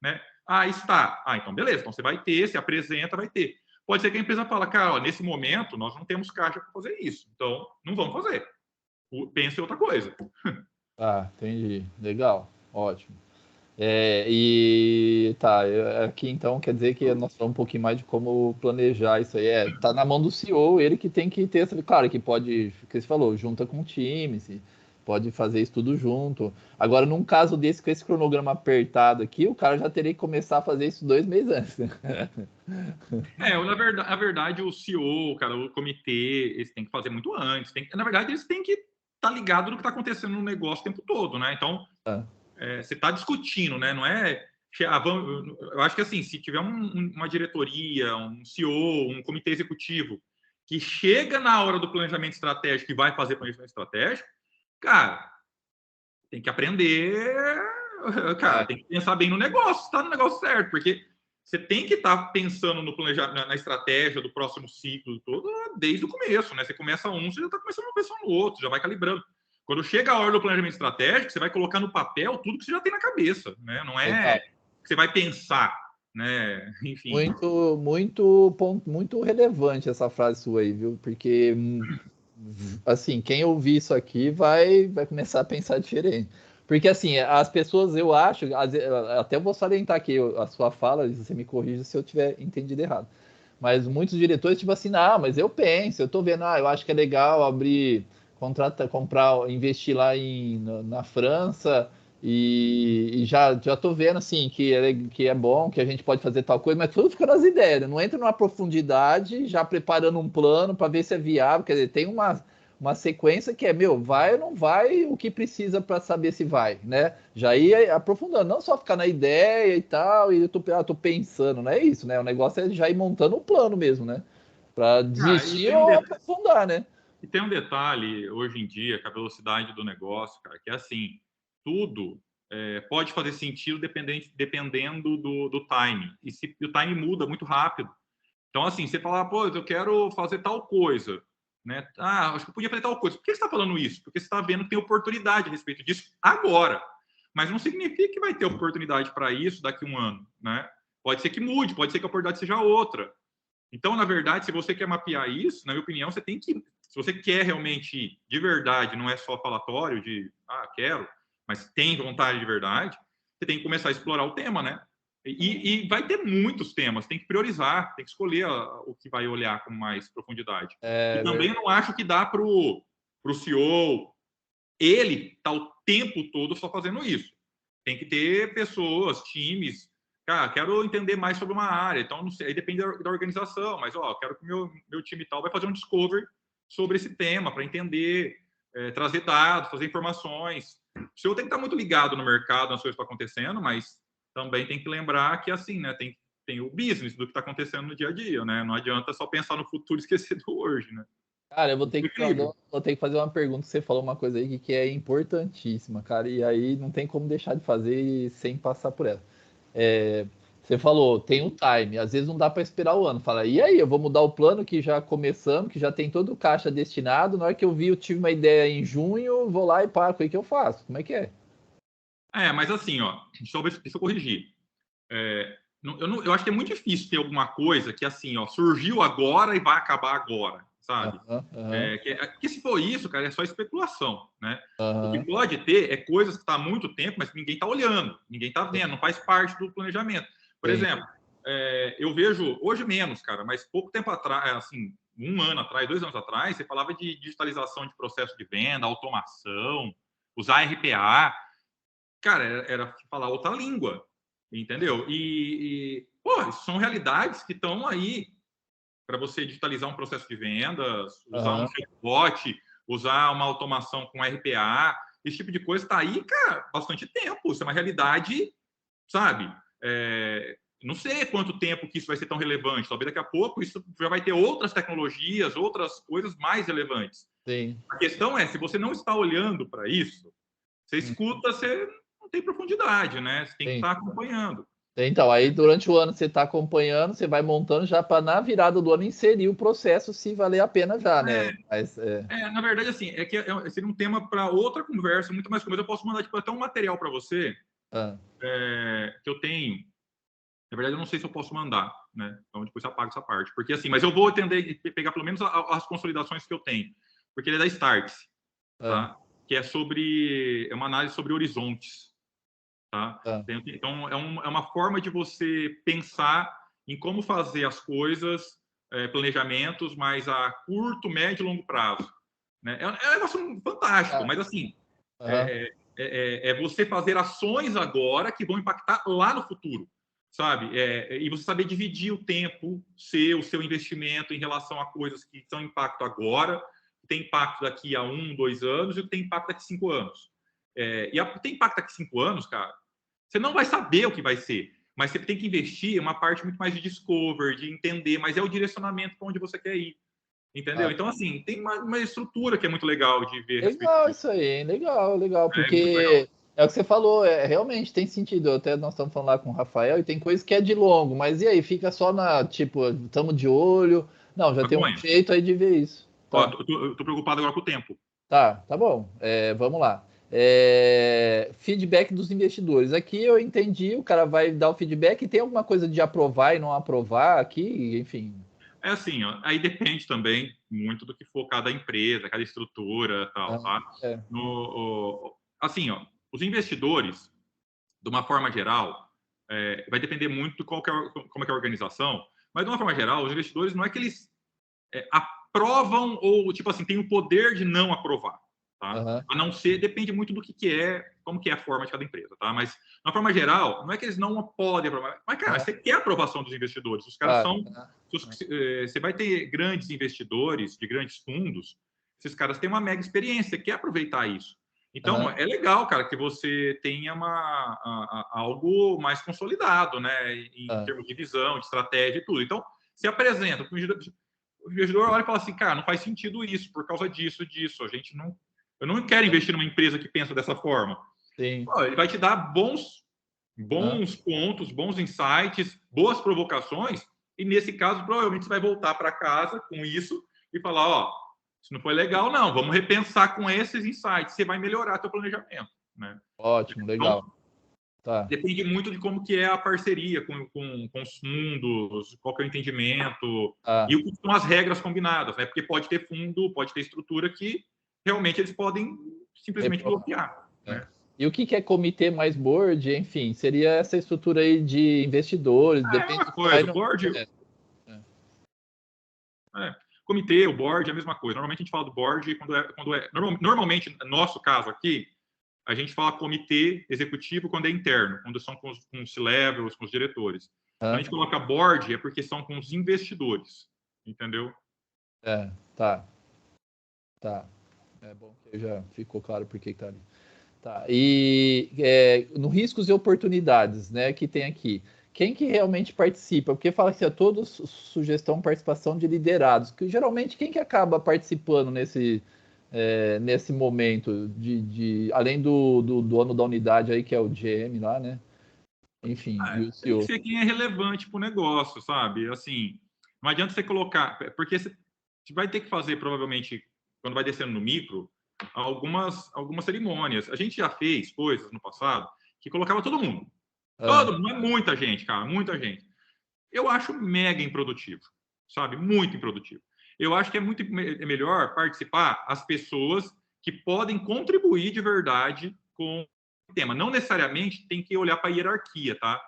Né? Está. Então beleza, então você vai ter, se apresenta, vai ter. Pode ser que a empresa fala, cara, nesse momento nós não temos caixa para fazer isso, então não vamos fazer. Pense em outra coisa. Entendi. Legal, ótimo. Aqui então quer dizer que nós falamos um pouquinho mais de como planejar isso aí. Tá na mão do CEO, ele que tem que ter, claro que pode, o que você falou, junta com o time, pode fazer isso tudo junto. Agora, num caso desse, com esse cronograma apertado aqui, o cara já teria que começar a fazer isso 2 meses antes. Na verdade, o CEO, cara, o comitê, eles têm que fazer muito antes. Na verdade, eles têm que estar ligados no que está acontecendo no negócio o tempo todo, né? Então, você está discutindo, né? Não é... eu acho que, assim, se tiver uma diretoria, um CEO, um comitê executivo que chega na hora do planejamento estratégico e vai fazer planejamento estratégico, cara, tem que aprender, cara, tem que pensar bem no negócio, está no negócio certo, porque você tem que estar pensando no planejamento, na estratégia do próximo ciclo todo desde o começo, né? Você começa você já está começando a pensar no outro, já vai calibrando. Quando chega a hora do planejamento estratégico, você vai colocar no papel tudo que você já tem na cabeça, né? Não é que você vai pensar, né? Enfim. Muito relevante essa frase sua aí, viu? Porque, assim, quem ouvir isso aqui vai começar a pensar diferente. Porque, assim, as pessoas, eu acho, até vou salientar aqui a sua fala, você me corrija se eu tiver entendido errado. Mas muitos diretores, tipo assim, mas eu penso, eu tô vendo, eu acho que é legal abrir, comprar, investir lá na França, e já tô vendo, assim, que é bom, que a gente pode fazer tal coisa, mas tudo fica nas ideias, não entra numa profundidade, já preparando um plano para ver se é viável, quer dizer, tem uma sequência que vai ou não vai, o que precisa para saber se vai, né? Já ir aprofundando, não só ficar na ideia e tal, e eu tô pensando, não é isso, né? O negócio é já ir montando um plano mesmo, né? Para desistir ou aprofundar, né? E tem um detalhe, hoje em dia, com a velocidade do negócio, cara, que é assim, tudo pode fazer sentido dependendo do timing. E o timing muda muito rápido. Então, assim, você fala, eu quero fazer tal coisa, né? Acho que eu podia fazer tal coisa. Por que você está falando isso? Porque você está vendo que tem oportunidade a respeito disso agora. Mas não significa que vai ter oportunidade para isso daqui a um ano, né? Pode ser que mude, pode ser que a oportunidade seja outra. Então, na verdade, se você quer mapear isso, na minha opinião, você tem que... Se você quer realmente, de verdade, não é só falatório de, quero, mas tem vontade de verdade, você tem que começar a explorar o tema, né? E vai ter muitos temas, tem que priorizar, tem que escolher o que vai olhar com mais profundidade. E também não acho que dá para o CEO, ele está o tempo todo só fazendo isso. Tem que ter pessoas, times. Cara, quero entender mais sobre uma área, então não sei, aí depende da organização, mas quero que meu time tal vai fazer um discovery sobre esse tema para entender, trazer dados, fazer informações. O CEO tem que estar muito ligado no mercado, nas coisas que estão acontecendo, mas também tem que lembrar que, assim, né, tem o business do que está acontecendo no dia a dia, né? Não adianta só pensar no futuro e esquecer do hoje, né? Cara, eu vou ter que fazer uma pergunta. Você falou uma coisa aí que é importantíssima, cara, e aí não tem como deixar de fazer sem passar por ela. Você falou, tem o time, às vezes não dá para esperar o ano. Fala, e aí, eu vou mudar o plano que já começamos, que já tem todo o caixa destinado. Na hora que eu tive uma ideia em junho, vou lá e paro. O que eu faço? Como é que é? Mas assim, deixa eu corrigir. Eu acho que é muito difícil ter alguma coisa que, assim, surgiu agora e vai acabar agora, sabe? Que se for isso, cara, é só especulação, né? O que pode ter é coisas que está há muito tempo, mas que ninguém está olhando, ninguém está vendo, não faz parte do planejamento. Por exemplo, eu vejo, hoje menos, cara, mas pouco tempo atrás, assim, 1 ano atrás, 2 anos atrás, você falava de digitalização de processo de venda, automação, usar RPA. Cara, era falar outra língua, entendeu? Pô, são realidades que estão aí para você digitalizar um processo de vendas, usar um chatbot, usar uma automação com RPA, esse tipo de coisa está aí, cara, bastante tempo. Isso é uma realidade, sabe? Não sei quanto tempo que isso vai ser tão relevante. Talvez daqui a pouco isso já vai ter outras tecnologias, outras coisas mais relevantes. Sim. A questão é, se você não está olhando para isso, você escuta, você não tem profundidade, né? Você tem que estar acompanhando. Então, aí durante o ano você está acompanhando, você vai montando já para na virada do ano inserir o processo se valer a pena já, né? Na verdade, assim, seria um tema para outra conversa, muito mais coisa. Eu posso mandar até um material para você que eu tenho. Na verdade, eu não sei se eu posso mandar, né? Então, depois eu apago essa parte. Porque, assim, mas eu vou tender a pegar pelo menos as consolidações que eu tenho. Porque ele é da Startse, tá? Que é uma análise sobre horizontes. Tá? Então, é uma forma de você pensar em como fazer as coisas, planejamentos, mas a curto, médio e longo prazo. Né? É um negócio fantástico, mas assim, é você fazer ações agora que vão impactar lá no futuro, sabe? E você saber dividir o tempo, o seu investimento em relação a coisas que são impacto agora, que tem impacto daqui a 1, 2 anos e que tem impacto daqui a 5 anos. Tem impacto daqui a 5 anos, cara, você não vai saber o que vai ser, mas você tem que investir uma parte muito mais de discover, de entender, mas é o direcionamento para onde você quer ir, entendeu? Então, assim, tem uma estrutura que é muito legal de ver. Legal isso aí, hein? Legal, porque é o que você falou, realmente tem sentido. Até nós estamos falando lá com o Rafael e tem coisa que é de longo, mas e aí, fica só tipo, estamos de olho. Não, já tem um jeito aí de ver isso. Tá. Eu tô preocupado agora com o tempo. Tá bom. Vamos lá. Feedback dos investidores. Aqui eu entendi, o cara vai dar o feedback e tem alguma coisa de aprovar e não aprovar aqui, enfim. Assim, aí depende também muito do que for cada empresa, cada estrutura, tal, tá? Assim, os investidores, de uma forma geral, vai depender muito de como é que é a organização, mas de uma forma geral, os investidores não é que eles aprovam ou, tipo assim, tem o poder de não aprovar. Tá? A não ser, depende muito do que como que é a forma de cada empresa, tá? Mas, de uma forma geral, não é que eles não podem aprovar. Mas, cara, você quer a aprovação dos investidores. Os caras são... Você vai ter grandes investidores de grandes fundos, esses caras têm uma mega experiência, você quer aproveitar isso. Então, é legal, cara, que você tenha algo mais consolidado, né? Em termos de visão, de estratégia e tudo. Então, se apresenta. O investidor olha e fala assim, cara, não faz sentido isso, por causa disso. Eu não quero investir numa empresa que pensa dessa forma. Sim. Pô, ele vai te dar bons pontos, bons insights, boas provocações, e nesse caso, provavelmente você vai voltar para casa com isso e falar, isso não foi legal, não, vamos repensar com esses insights, você vai melhorar seu planejamento. Né? Ótimo, legal. Então, depende muito de como que é a parceria com os fundos, qual que é o entendimento, e o que são as regras combinadas, né? Porque pode ter fundo, pode ter estrutura que realmente eles podem simplesmente bloquear. Né? E o que é comitê mais board? Enfim, seria essa estrutura aí de investidores, É a depende mesma do que coisa, vai o no... board, comitê, o board, é a mesma coisa. Normalmente a gente fala do board normalmente, no nosso caso aqui, a gente fala comitê executivo quando é interno, quando são com os C-levels, com os diretores. Quando a gente coloca board, é porque são com os investidores, entendeu? Tá. É bom que já ficou claro por que tá ali. Tá. E no riscos e oportunidades, né, que tem aqui. Quem que realmente participa? Porque fala que é toda sugestão, participação de liderados. Que geralmente quem que acaba participando nesse momento além do dono da unidade aí, que é o GM lá, né? Enfim, e o Tem que CEO. ser quem é relevante para o negócio, sabe? Assim, não adianta você colocar, porque você vai ter que fazer, provavelmente, quando vai descendo no micro, algumas cerimônias. A gente já fez coisas no passado que colocava todo mundo. Todo mundo, muita gente, cara, muita gente. Eu acho mega improdutivo, sabe? Muito improdutivo. Eu acho que é melhor participar as pessoas que podem contribuir de verdade com o tema. Não necessariamente tem que olhar para a hierarquia, tá?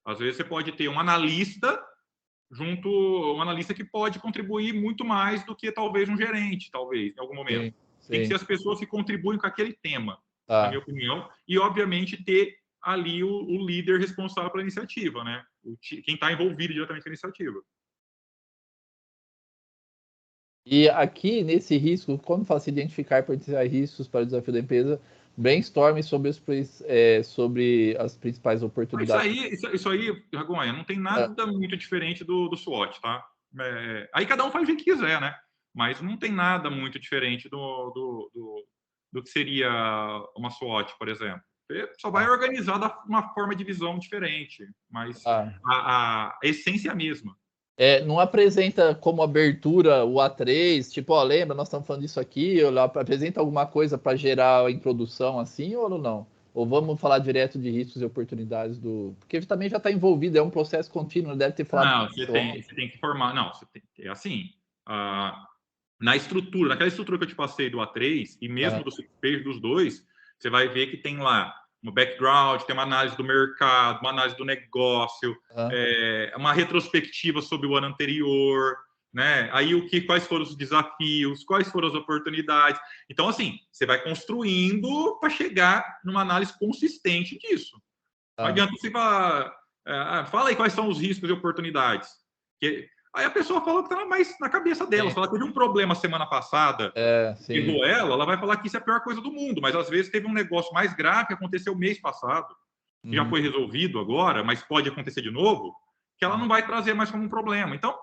Às vezes você pode ter um analista que pode contribuir muito mais do que talvez um gerente, talvez, em algum momento. Sim. Tem que ser as pessoas que contribuem com aquele tema, Tá. na minha opinião, e obviamente ter ali o líder responsável pela iniciativa, né? Quem está envolvido diretamente com a iniciativa. E aqui, nesse risco, como fala se identificar e potenciais riscos para o desafio da empresa, brainstorm sobre as principais oportunidades. Isso aí, Ragonha, não tem nada muito diferente do SWOT, tá? Aí cada um faz o que quiser, né? Mas não tem nada muito diferente do que seria uma SWOT, por exemplo. Você só vai organizar de uma forma de visão diferente, mas a essência é a mesma. Não apresenta como abertura o A3, tipo, ó, lembra, nós estamos falando disso aqui, ou apresenta alguma coisa para gerar a introdução assim, ou não? Ou vamos falar direto de riscos e oportunidades do... Porque também já está envolvido, é um processo contínuo, deve ter falado... Não, você tem que formar... Não, é assim, naquela estrutura que eu te passei do A3, e mesmo do six-page dos dois, você vai ver que tem lá um background, tem uma análise do mercado, uma análise do negócio, uma retrospectiva sobre o ano anterior, né? Aí quais foram os desafios, quais foram as oportunidades. Então, assim, você vai construindo para chegar numa análise consistente disso. Não adianta você falar, fala aí quais são os riscos e oportunidades. Aí a pessoa fala que está mais na cabeça dela. Se ela teve um problema semana passada, errou ela vai falar que isso é a pior coisa do mundo. Mas às vezes teve um negócio mais grave que aconteceu mês passado, que já foi resolvido agora, mas pode acontecer de novo, que ela não vai trazer mais como um problema. Então,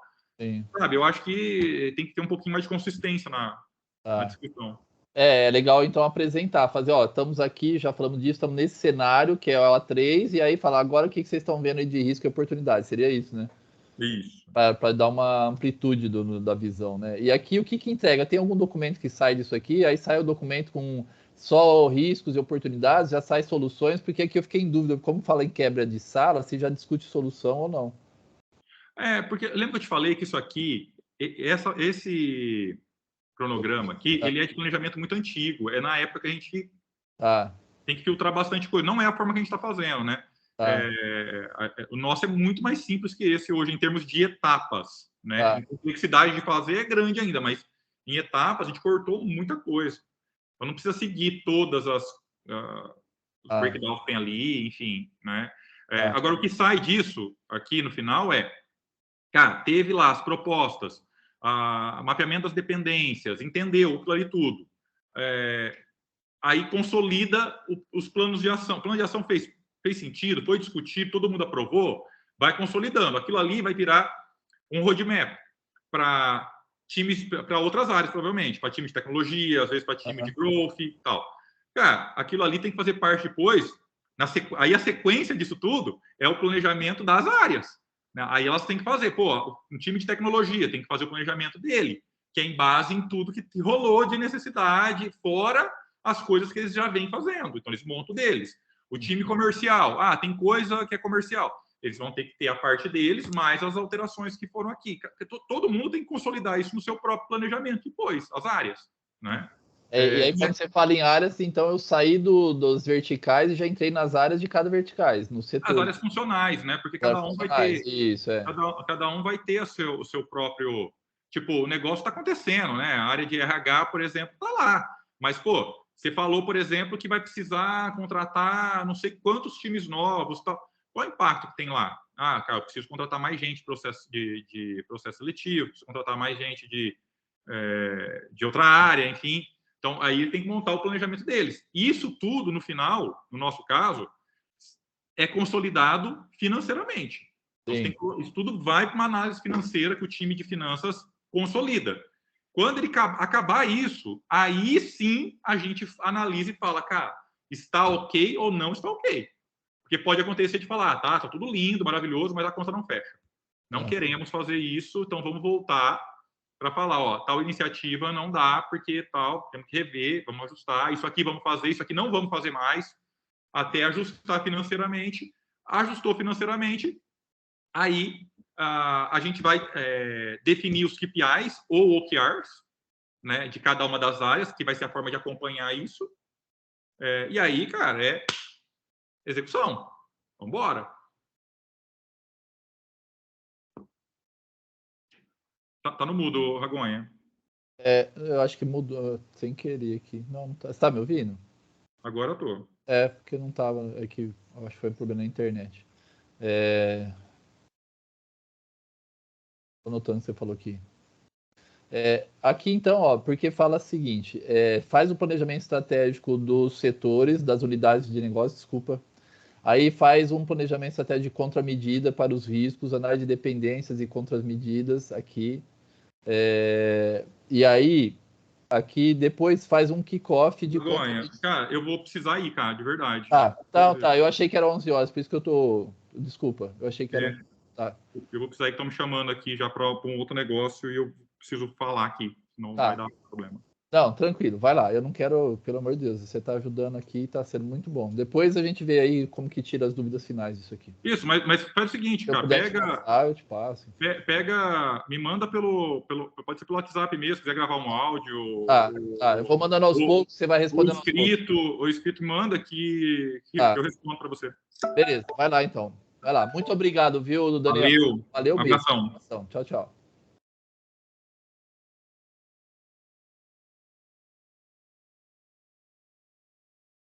sabe, eu acho que tem que ter um pouquinho mais de consistência na discussão. É legal então apresentar, fazer, ó, estamos aqui, já falamos disso, estamos nesse cenário que é o A3, e aí falar agora o que vocês estão vendo aí de risco e oportunidade, seria isso, né? Isso. Para dar uma amplitude da visão, né? E aqui o que entrega? Tem algum documento que sai disso aqui? Aí sai o documento com só riscos e oportunidades, já sai soluções, porque aqui eu fiquei em dúvida, como fala em quebra de sala, se já discute solução ou não. Porque lembra que eu te falei que isso aqui, esse cronograma aqui, ele é de planejamento muito antigo. É na época que a gente tem que filtrar bastante coisa. Não é a forma que a gente está fazendo, né? O nosso é muito mais simples que esse hoje, em termos de etapas, né? A complexidade de fazer é grande ainda, mas em etapas a gente cortou muita coisa. Então não precisa seguir todas os breakdowns que tem ali, enfim, né? Agora, o que sai disso aqui no final cara, teve lá as propostas, mapeamento das dependências, entendeu aquilo ali tudo. Aí consolida os planos de ação. O plano de ação fez sentido, foi discutido, todo mundo aprovou, vai consolidando. Aquilo ali vai virar um roadmap para times, para outras áreas, provavelmente, para time de tecnologia, às vezes para time de growth e tal. Cara, aquilo ali tem que fazer parte depois. Aí a sequência disso tudo é o planejamento das áreas. Né? Aí elas têm que fazer, um time de tecnologia tem que fazer o planejamento dele, que é em base em tudo que rolou de necessidade, fora as coisas que eles já vêm fazendo. Então, eles montam deles. O time comercial, tem coisa que é comercial. Eles vão ter que ter a parte deles, mais as alterações que foram aqui. Todo mundo tem que consolidar isso no seu próprio planejamento depois, as áreas, né? E aí, quando você fala em áreas, então eu saí dos verticais e já entrei nas áreas de cada verticais, no setor. As áreas funcionais, né? Porque cada um vai ter. Isso, cada um vai ter o seu próprio. Tipo, o negócio está acontecendo, né? A área de RH, por exemplo, está lá. Mas, pô, você falou, por exemplo, que vai precisar contratar não sei quantos times novos. Tal. Qual o impacto que tem lá? Ah, cara, eu preciso contratar mais gente de processo seletivo, preciso contratar mais gente de outra área, enfim. Então, aí tem que montar o planejamento deles. Isso tudo, no final, no nosso caso, é consolidado financeiramente. Então, isso tudo vai para uma análise financeira que o time de finanças consolida. Quando ele acabar isso, aí sim a gente analisa e fala, cara, está ok ou não está ok. Porque pode acontecer de falar, tá tudo lindo, maravilhoso, mas a conta não fecha. Não queremos fazer isso, então vamos voltar para falar, ó, tal iniciativa não dá, porque tal, temos que rever, vamos ajustar, isso aqui vamos fazer, isso aqui não vamos fazer mais, até ajustar financeiramente. Ajustou financeiramente, aí a gente vai definir os KPIs ou OKRs, né, de cada uma das áreas, que vai ser a forma de acompanhar isso. E aí, cara, é execução. Vamos embora. Tá no mudo, Ragonha. Eu acho que mudou sem querer aqui. Não tá. Você tá me ouvindo? Agora eu tô. Porque não tava. Que eu acho que foi um problema na internet. Tô notando o que você falou aqui. Aqui então, ó, porque fala o seguinte: faz o planejamento estratégico dos setores, das unidades de negócio, desculpa. Aí faz um planejamento estratégico de contramedida para os riscos, análise de dependências e contramedidas aqui. E aí, aqui depois faz um kickoff de Ragonha, cara, eu vou precisar ir, cara, de verdade. Tá. Eu achei que era 11 horas, por isso que eu tô. Desculpa, eu achei que era. Tá. Eu vou precisar ir, que estão me chamando aqui já para um outro negócio e eu preciso falar aqui, senão vai dar problema. Não, tranquilo, vai lá. Eu não quero, pelo amor de Deus, você está ajudando aqui e está sendo muito bom. Depois a gente vê aí como que tira as dúvidas finais disso aqui. Isso, mas faz o seguinte, cara, eu te passo. Me manda pode ser pelo WhatsApp mesmo, se quiser gravar um áudio. Eu vou mandando aos poucos, você vai respondendo aos poucos. O escrito manda que eu respondo para você. Beleza, vai lá então. Vai lá. Muito obrigado, viu, Daniel? Valeu. Um abração. Tchau, tchau.